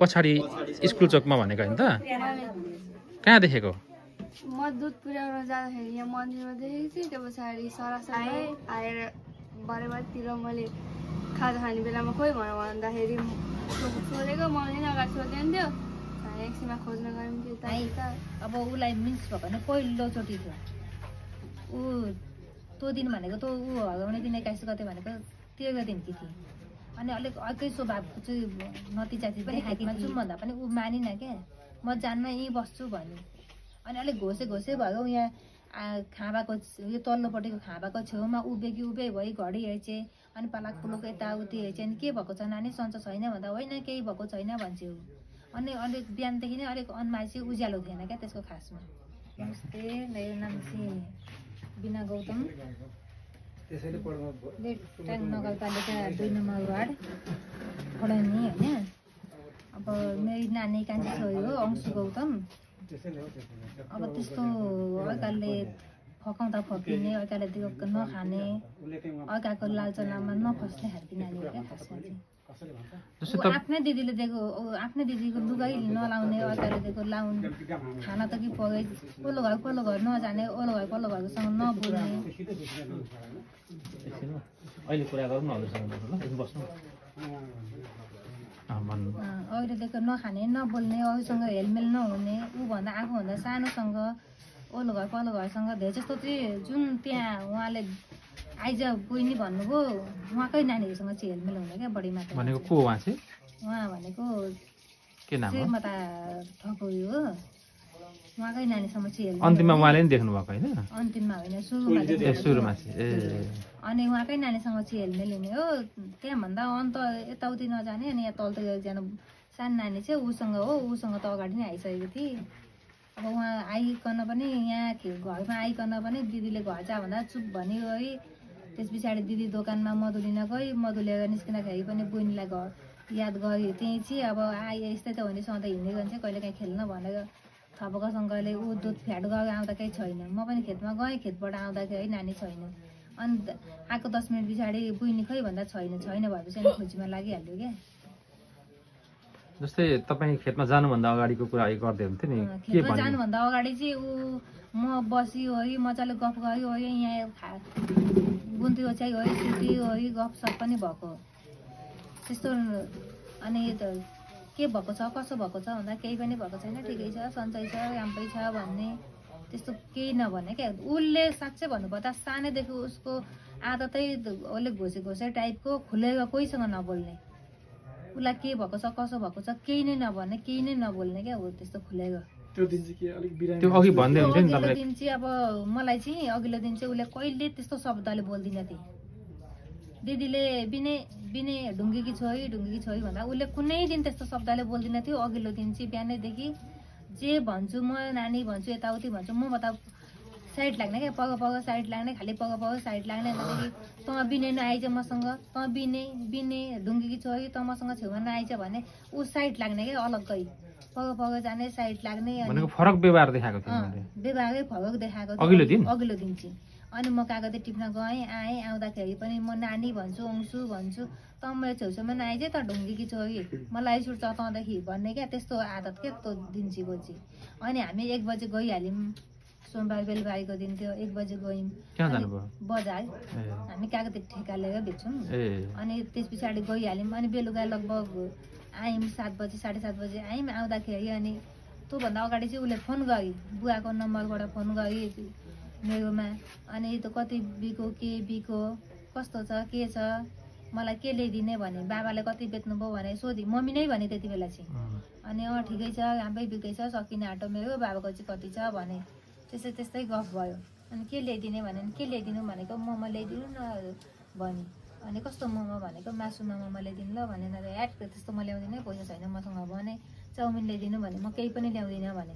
पछाडि स्कुल चोकमा भनेको हैन त कहाँ देखेको म दुध पुर्याउन जाँदाखेरि यहाँ मन्दिरमा देखेको थिएँ त्यो पछाडि सरासरी आएर बारेबारतिर मैले खाजा खाने बेलामा खोइ भनेर भन्दाखेरि सोधेको मम्मीले अगाडि सोध्दैन थियो एकछिनमा खोज्न गयौँ त्यो अब उसलाई मिस भएको भने पहिलोचोटि थियो ऊ त्यो दिन भनेको त ऊ हगाउने दिन 21 गते भनेको त्यो दिन कि थिए अनि अलिक अर्कै स्वभावको चाहिँ नतिजा चाहिँ देखाएकोमा जाउँ भन्दा पनि ऊ मानिन क्या म जान्न यहीँ बस्छु भन्यो अनि अलिक घोसे भयो यहाँ खाँबाको यो तल्लोपट्टिको खाँबाको छेउमा उभे भई घडी हेर्छे अनि पालाक पुलुक यताउति हेर्छे अनि के भएको छ नानी सन्चो छैन भन्दा होइन केही भएको छैन भन्छ ऊ अनि अलिक बिहानदेखि नै अलिक अनुहार चाहिँ उज्यालो थिएन क्या त्यसको खासमा नमस्ते मेरो नाम चाहिँ बिना गौतम लेटाङ नगरपालिका 2 नम्बर वार्ड फडानी होइन अब मेरो नानी कान्छी छोरी हो अंशु गौतम अब त्यस्तो अर्काले फकाउँदा फकिने अर्काले दिएको नखाने अर्काको लालचनामा नफस्ने खालको नानी हो क्या खासमा चाहिँ आफ्नै दिदीले दिएको आफ्नै दिदीको लुगाइ नलाउने अर्काले दिएको लाउने खाना त कि पगाइ पल्लो घर नजाने ओल्लो घर पल्लो घरकोसँग नबोल्ने अहिले कुरा गरौँ न हजुरसँग बस्नु अहिले दिएको नखाने नबोल्ने अरूसँग हेलमेल नहुने ऊभन्दा आफूभन्दा सानोसँग ओल्लो घर पल्लो घरसँग धेरै जस्तो चाहिँ जुन त्यहाँ उहाँले आइज बहिनी भन्नुभयो उहाँकै नानीहरूसँग चाहिँ हेलमेल हुने क्या बढी मात्रा भनेको को उहाँ चाहिँ उहाँ भनेको के नाम हो मता ठकुरी हो उहाँकै नानीसँग चाहिँ हेलमेल अन्तिममा उहाँले नि देख्नु भएको हैन अन्तिममा होइन सुरुमा चाहिँ अनि उहाँकै नानीसँग चाहिँ हेलमेल हुने हो त्यहाँ भन्दा अन्त यताउति नजाने अनि यहाँ तलतिर एकजना सानो नानी चाहिँ उसँग त अगाडि नै आइसकेको थिएँ अब उहाँ आइकन पनि यहाँ घरमा आइकन पनि दिदीले घर जा भन्दा चुप भन्यो है त्यस पछाडि दिदी दोकानमा मधु लिन गई मधु लिएर निस्किँदाखेरि पनि बहिनीलाई घर याद गऱ्यो त्यहीँ चाहिँ अब यस्तै त हो नि सधैँ हिँड्ने गन्छ कहिले काहीँ खेल्न भनेर थपकासँगले ऊ दुध फ्याट गएर आउँदा केही छैन म पनि खेतमा गएँ खेतबाट आउँदाखेरि है नानी छैन अनि आएको 10 मिनट पछाडि बहिनी खै भन्दा छैन भएपछि अनि खोजीमा लागिहाल्यो क्या जस्तै तपाईँ खेतमा जानुभन्दा अगाडिको कुरा गर्दै हुन्थ्यो नि खेतमा जानुभन्दा अगाडि चाहिँ ऊ म बसियो है मजाले गफ गऱ्यो है यहाँ गुन्ती ओछ्याइ है सुती है गफसप पनि भएको त्यस्तो अनि के भएको छ कसो भएको छ भन्दा केही पनि भएको छैन ठिकै छ सन्चै छ राम्रै छ भन्ने त्यस्तो केही नभने क्या उसले साँच्चै भन्नुपर्दा सानैदेखि उसको आदतै उसले घोसे टाइपको खुलेर कोहीसँग नबोल्ने उसलाई के भएको छ कसो भएको छ केही नै नभन्ने केही नै नबोल्ने क्या हो त्यस्तो खुलेर त्यो अघि भन्दै हुन्थ्यो नि तपाईँले दिन चाहिँ अब मलाई चाहिँ अघिल्लो दिन चाहिँ उसले कहिले त्यस्तो शब्दले बोल्दिन थिए दिदीले बिने ढुङ्गेकी छोरी भन्दा उसले कुनै दिन त्यस्तो शब्दले बोल्दिन थियो अघिल्लो दिन चाहिँ बिहानैदेखि जे भन्छु म नानी भन्छु यताउति भन्छु म बता साइड लाग्ने क्या पग साइड लाग्ने खालि पग साइड लाग्ने त बिने नआइज मसँग त बिने ढुङ्गेकी छोरी त मसँग छेउमा नआइज भने ऊ साइड लाग्ने क्या अलग्गै पग जाने साइड लाग्ने भनेको फरक व्यवहार देखाएको थियो व्यवहारै फरक देखाएको अघिल्लो दिन चाहिँ अनि म कागज टिप्न गएँ आएँ आउँदाखेरि पनि म नानी भन्छु अंशु भन्छु त मेरो छेउछेउमा नआइज त ढुङ्गेकी छोरी मलाई सुट चताउँदाखेरि भन्ने क्या त्यस्तो आदत क्या त्यो दिन चाहिँ अनि हामी 1 बजे गइहाल्यौँ सोमबार बेलुकाको दिन थियो 1 बजे गयौँ बजार हामी कागज ठेका लिएर बेच्छौँ अनि त्यस पछाडि गइहाल्यौँ अनि बेलुका लगभग आयौँ 7 बजे 7:30 बजे आयौँ आउँदाखेरि अनि त्योभन्दा अगाडि चाहिँ उसले फोन गरी बुवाको नम्बरबाट फोन गरी मेरोमा अनि त कति बिको कस्तो छ के छ मलाई के ल्याइदिने भने बाबाले कति बेच्नुभयो भने सोधी मम्मी नै भने त्यति बेला चाहिँ अनि ठिकै छ राम्रै बिक्दैछ सकिने आँटो मेरो बाबाको चाहिँ कति छ भने त्यस्तै गफ भयो अनि के ल्याइदिने भने के ल्याइदिनु भनेको मोमो ल्याइदिनु न भने अनि कस्तो मोमो भनेको मासुमा मोमो ल्याइदिनु ल भनेर याद त्यस्तो म ल्याउँदिनँ पैसा छैन मसँग भने चाउमिन ल्याइदिनु भने म केही पनि ल्याउँदिनँ भने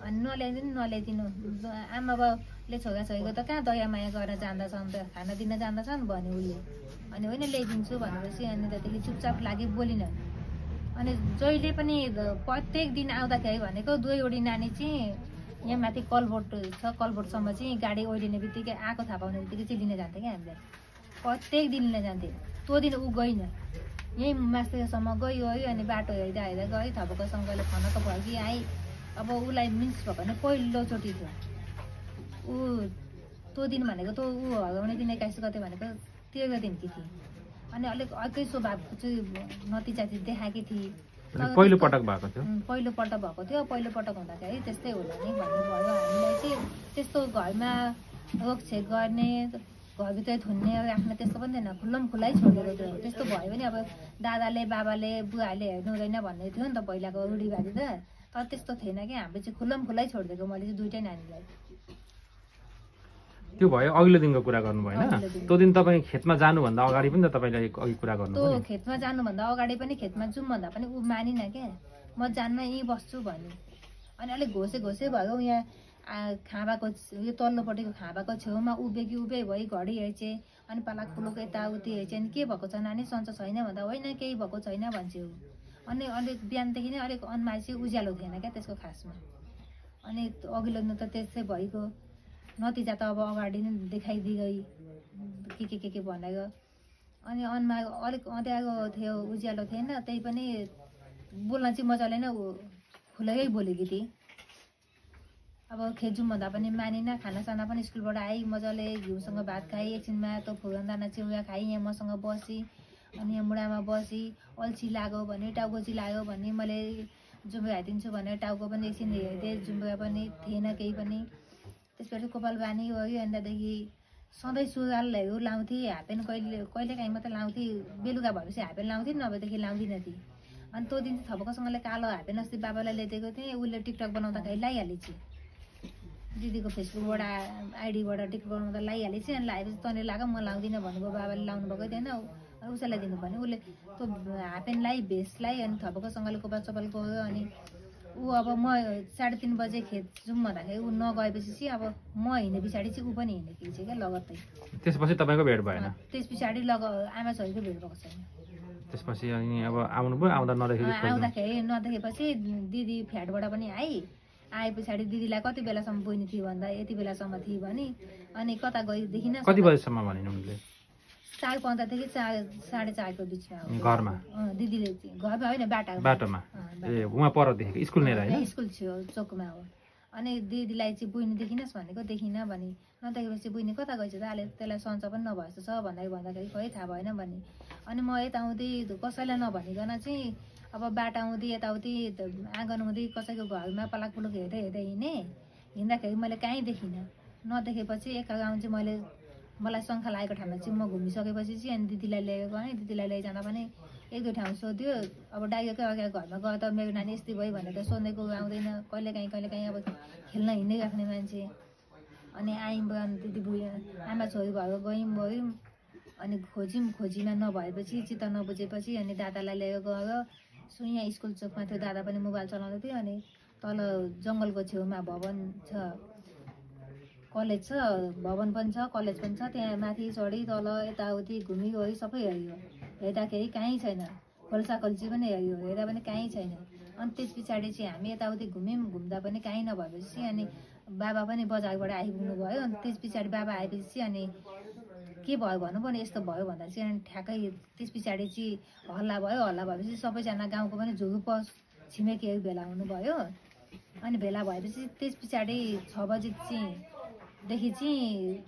अनि नल्याइदिनु आमा बाउले छोराछोरीको त कहाँ दया माया गर्न जान्दछन् त खाना दिन जान्दछन् भने उसले अनि होइन ल्याइदिन्छु भनेपछि अनि त्यहाँदेखि चुपचाप लागि बोलिन अनि जहिले पनि प्रत्येक दिन आउँदाखेरि भनेको 2 नानी चाहिँ यहाँ माथि कलबोट छ कलबोटसम्म चाहिँ गाडी ओइलिने बित्तिकै आएको थाहा पाउने बित्तिकै चाहिँ लिन जान्थ्यो क्या हामीलाई प्रत्येक दिन लिन जान्थ्यो त्यो दिन ऊ गइन यहीँ मास्टरसम्म गयो अनि बाटो हेर्दा हेर्दा गएँ थपको सँगले खाना त भयो कि आएँ अब उसलाई मिस भएको भने पहिलोचोटि थियो ऊ त्यो दिन भनेको त ऊ हगाउने दिन 21 गते भनेको त्यो दिन कि थिएँ अनि अलिक अर्कै स्वभावको चाहिँ नतिजा चाहिँ देखाएकी थिएँ पहिलो पटक भएको थियो पहिलोपल्ट भएको थियो पहिलोपटक हुँदाखेरि त्यस्तै होला नि भन्ने भयो हामीलाई चाहिँ त्यस्तो घरमा रोकछेक गर्ने घरभित्रै थुन्ने राख्ने त्यस्तो पनि थिएन खुल्लम खुल्लै छोडेको थियो त्यस्तो भयो भने अब दादाले बाबाले बुवाले हेर्नु हुँदैन भन्ने थियो नि त पहिलाको रूढिवादी त तर त्यस्तो थिएन कि हामीले चाहिँ खुल्लम खुल्लै छोडिदिएको मैले चाहिँ दुइटै नानीलाई त्यो भयो अघिल्लो दिनको कुरा गर्नु भएन त्यो दिन तपाईँ खेतमा जानुभन्दा अगाडि पनि त तपाईँले अघि कुरा गर्नु त्यो खेतमा जानुभन्दा अगाडि पनि खेतमा जाउँ भन्दा पनि ऊ मानिन क्या म जान्न यहीँ बस्छु भन्यो अनि अलिक घोसे भयो यहाँ खाँबाको यो तल्लोपट्टिको खाँबाको छेउमा उभे भई घडी हेर्छे अनि पालाक पुलुक यताउति हेर्छे अनि के भएको छ नानी सन्चो छैन भन्दा होइन केही भएको छैन भन्छ ऊ अनि अलिक बिहानदेखि नै अलिक अनुहार चाहिँ उज्यालो थिएन क्या त्यसको खासमा अनि अघिल्लो दिन त त्यस्तै भइगयो नतिजा त अब अगाडि नै देखाइदिगई के भनेको अनि अनुहार अलिक अँध्यारो थियो उज्यालो थिएन त्यही पनि बोल्न चाहिँ मजाले नै खुलेरै बोलेकी थिएँ अब खेत जाउँ भन्दा पनि मानिन खानासाना पनि स्कुलबाट आएँ मजाले घिउसँग भात खाएँ एकछिनमा त फुरनदाना चिउरा खाएँ यहाँ मसँग बसेँ अनि यहाँ मुढामा बसेँ अल्छी लाग्यो भने टाउको चाहिँ लाग्यो भने मैले जुम्बा हाइदिन्छु भनेर टाउको पनि एकछिन हेरिदिएँ जुम्बा पनि थिएन केही पनि त्यसपछि कपाल बानी गयो अन्तदेखि सधैँ सुरुवालहरू लाउँथेँ हाफपेन्ट कहिलेकाहीँ मात्रै लाउँथेँ बेलुका भएपछि हाफपेन्ट लाउँथेँ नभएदेखि लाउँदिनँ थिएँ अनि त्यो दिन थपकोसँगले कालो हाफपेन्ट अस्ति बाबालाई ल्याइदिएको थिएँ उसले टिकटक बनाउँदाखेरि लगाइहालेछु दिदीको फेसबुकबाट आइडीबाट टिकटक बनाउँदा लगाइहालेछु अनि लगाएपछि तँले लाग म लाउँदिनँ भन्नुभयो बाबाले लाउनु भएको थिएन उसैलाई दिनु भने उसले त्यो हाफपेन्ट लगाइ भेस्ट लगाइ अनि थपकोसँगले कपाल चपाल गयो अनि ऊ अब म 3:30 बजे खेत जाउँ भन्दाखेरि ऊ नगएपछि चाहिँ अब म हिँड्ने पछाडि चाहिँ ऊ पनि हिँडेकी छ क्या लगत्तै त्यसपछि तपाईँको भेट भएन त्यस पछाडि आमा छोरीको भेट भएको छैन त्यसपछि अनि अब आउनुभयो आउँदाखेरि नदेखेपछि दिदी फ्ल्याटबाट पनि आए पछाडि दिदीलाई कति बेलासम्म बहिनी थियो भन्दा यति बेलासम्म थियो भने अनि कता गयो देखिन कति बजेसम्म भनिनु उनले 4:15 देखि 4:30 को बिचमा घरमा दिदीले घरमा होइन बाटोमा ए उहाँ पर देखेको स्कुल नै हैन स्कुल छेउ चोकमा हो अनि दिदीलाई चाहिँ बहिनी देखिनस् भनेको देखिन भने नदेखेपछि बहिनी कता गएछ त आले त्यसलाई सन्च पनि नभएछ छ भन्दाखेरि खोइ थाहा भएन भने अनि म यता आउँदै कसैलाई नभनिकन चाहिँ अब बाटो आउँदै यताउति आँगन हुँदै कसैको घरमा पलाक पुलुक हेर्दै हिँड्दाखेरि मैले कहीँ देखिनँ नदेखेपछि एक गाउँ चाहिँ मलाई शङ्का लागेको ठाउँमा चाहिँ म घुमिसकेपछि चाहिँ अनि दिदीलाई लिएर गएँ दिदीलाई लैजाँदा पनि एक दुई ठाउँ सोध्यो अब डाइयोकै अगाडि घरमा गयो त मेरो नानी यस्तै भयो भनेर सोध्नेको आउँदैन कहिलेकाहीँ अब खेल्न हिँड्दै राख्ने मान्छे अनि आयौँ दिदी बुढी आमा छोरी भएको गयौँ अनि खोजीमा नभएपछि चित्त नबुझेपछि अनि दादालाई लिएर गयो यहाँ स्कुल चोकमा थियो दादा पनि मोबाइल चलाउँदै थियो अनि तल जङ्गलको छेउमा भवन छ कलेज छ भवन पनि छ कलेज पनि छ त्यहाँ माथि चढी तल यताउति घुमिवरि सबै हेऱ्यो हेर्दाखेरि कहीँ छैन खोल्साखोल्ची पनि हेऱ्यो हेर्दा पनि कहीँ छैन अनि त्यस पछाडि चाहिँ हामी यताउति घुम्दा पनि कहीँ नभएपछि अनि बाबा पनि बजारबाट आइपुग्नु भयो अनि त्यस पछाडि बाबा आएपछि अनि के भयो भन्नु पनि यस्तो भयो भन्दा चाहिँ अनि ठ्याक्कै त्यस पछाडि चाहिँ हल्ला भएपछि सबैजना गाउँको पनि झुरुप छिमेकीहरू भेला हुनुभयो अनि भेला भएपछि त्यस पछाडि 6 बजेदेखि चाहिँ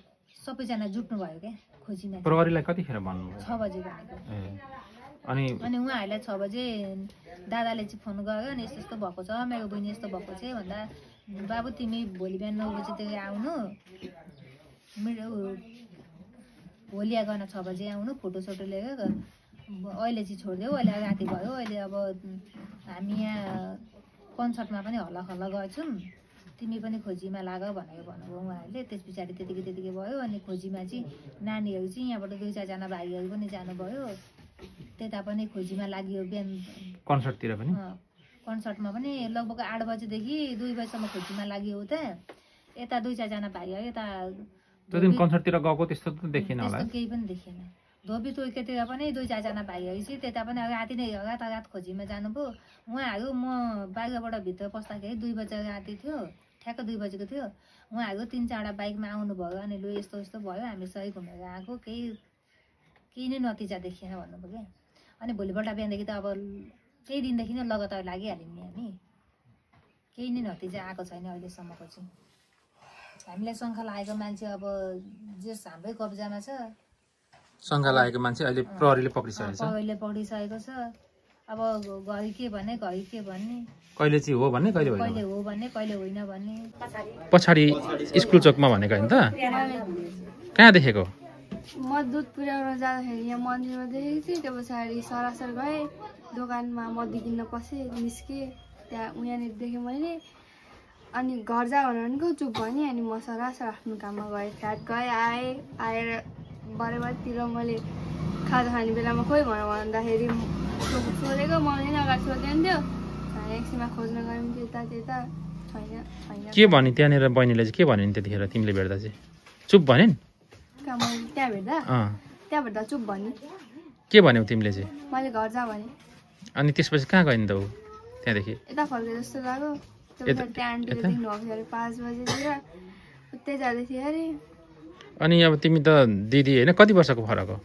सबैजना जुट्नु भयो क्या खोजिन प्रहरीलाई कतिखेर भन्नुभयो 6 बजे भनेको अनि उहाँहरूलाई 6 बजे दादाले चाहिँ फोन गर्यो अनि यस्तो भएको छ मेरो बहिनी यस्तो भएको छ भन्दा बाबु तिमी भोलि बिहान 9 बजेतिर आउनु भोलिया गर्न 6 बजे आउनु फोटोसोटो लिएर अहिले चाहिँ छोडिदेऊ अहिले राति भयो अहिले अब हामी यहाँ कन्सर्टमा पनि हल्ला गर्छौँ तिमी पनि खोजीमा लाग भनेर भन्नुभयो उहाँहरूले त्यस पछाडि त्यतिकै भयो अनि खोजीमा चाहिँ नानीहरू चाहिँ यहाँबाट 2-4 जना भाइहरू पनि जानुभयो त्यता पनि खोजीमा लाग्यो बिहान कन्सर्टतिर पनि कन्सर्टमा पनि लगभग 8 बजेदेखि 2 बजेसम्म खोजीमा लाग्यो उता यता 2-4 जना भाइहरू यता त्यो दिन कन्सर्टतिर गएको त्यस्तो त देखिन होला केही पनि देखिन धोबी तोकेतिर पनि 2-4 जना भाइहरू चाहिँ त्यता पनि राति नै रात खोजीमा जानुभयो उहाँहरू म बाहिरबाट भित्र पस्दाखेरि 2 बजे राति थियो ठ्याक्क 2 बजेको थियो उहाँहरू 3-4 बाइकमा आउनुभयो अनि लु यस्तो भयो हामी सही घुमेर आएको केही नै नतिजा देखिएन भन्नुभयो क्या अनि भोलिपल्ट बिहानदेखि त अब केही दिनदेखि नै लगातार लागिहाल्यौँ नि हामी केही नै नतिजा आएको छैन अहिलेसम्मको चाहिँ हामीलाई शङ्का लागेको मान्छे अब जस हाम्रै कब्जामा छ शङ्का लागेको मान्छे अहिले प्रहरीले पक्रिसकेको छ प्रहरीले पक्रिसकेको छ अब घरि के भन्ने घरि के भन्ने कहिले चाहिँ हो भन्ने कहिले होइन कहिले हो भन्ने कहिले होइन भन्ने पछाडि स्कुल चोकमा भनेको होइन त कहाँ देखेको म दुध पुर्याउन जाँदाखेरि यहाँ मन्दिरमा देखेको थिएँ त्यो पछाडि सरासर गएँ दोकानमा मदी किन्न पसेँ निस्केँ त्यहाँ उहाँनिर देखेँ मैले अनि घर जा भनेको चुप भने अनि म सरासर आफ्नो काममा गएँ फ्ल्याट गएँ आएर बाह्र मैले खाजा खाने बेलामा खोइ भन्दाखेरि सोधेको मलाई नै अगाडि सोध्दैन थियो एकछिनमा खोज्न गयौँ त्यता त्यता छैन के भने त्यहाँनिर बहिनीले चाहिँ के भन्यो नि त्यतिखेर तिमीले भेट्दा चाहिँ चुप भन्यो नि मैले त्यहाँ भेट्दा चुप भने के भन्यौ तिमीले चाहिँ मैले घर जा भने अनि त्यसपछि कहाँ गयो नि त ऊ त्यहाँदेखि यता फर्के जस्तो लाग्यो त्यहाँ आन्टीले देख्नुभएको थियो अरे 5 बजेतिर उतै जाँदै थियो अरे अनि अब तिमी त दिदी होइन कति वर्षको फरक हो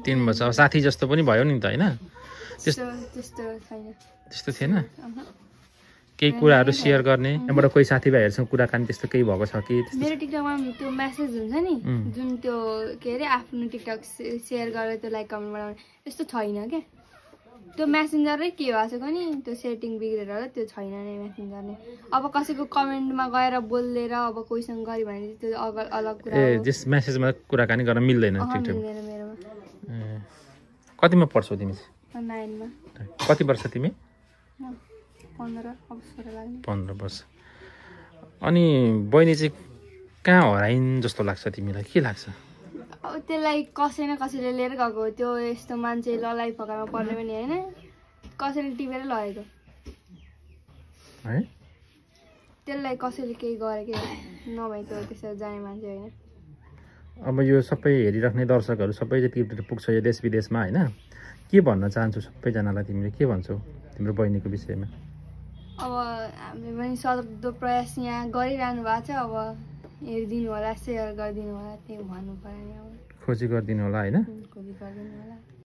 3 वर्ष अब साथी जस्तो पनि भयो नि त होइन त्यस्तो थिएन केही कुराहरू सेयर गर्ने यहाँबाट कोही साथीभाइहरूसँग कुराकानी त्यस्तो केही भएको छ कि मेरो टिकटकमा त्यो मेसेज हुन्छ नि जुन त्यो के अरे आफ्नो टिकटक सेयर गरेर त्यो लाइक कमेन्ट बनाउने त्यस्तो छैन क्या त्यो मेसेन्जरै के भएको छ नि त्यो सेटिङ बिग्रेर होला त्यो छैन नै मेसेन्जर नै अब कसैको कमेन्टमा गएर बोलेर अब कोहीसँग गऱ्यो भने त्यो अलग कुरा ए जस मेसेजमा कुराकानी गर्न मिल्दैन टिकटक मेरोमा कतिमा पढ्छौ तिमी 9 मा कति वर्ष तिमी 15 अब 16 लाग्ने 15 वर्ष अनि बहिनी चाहिँ कहाँ हराइन् जस्तो लाग्छ तिमीलाई के लाग्छ अब त्यसलाई कसै न कसैले लिएर गएको त्यो यस्तो मान्छे ललाई फकारमा पर्ने पनि होइन कसैले टिपेर लगेको है त्यसलाई कसैले केही गरेकै नभए त्यो त्यसरी जाने मान्छे होइन अब यो सबै हेरिराख्ने दर्शकहरू सबै जति पुग्छ यो देश विदेशमा होइन के भन्न चाहन्छु सबैजनालाई तिमीले के भन्छौ तिम्रो बहिनीको विषयमा अब हामीले पनि सक्दो प्रयास यहाँ गरिरहनु भएको छ अब हेरिदिनु होला सेयर गरिदिनु होला त्यही भन्नु पर्यो नि अब खोजी गरिदिनु होला होइन खोजी गरिदिनु होला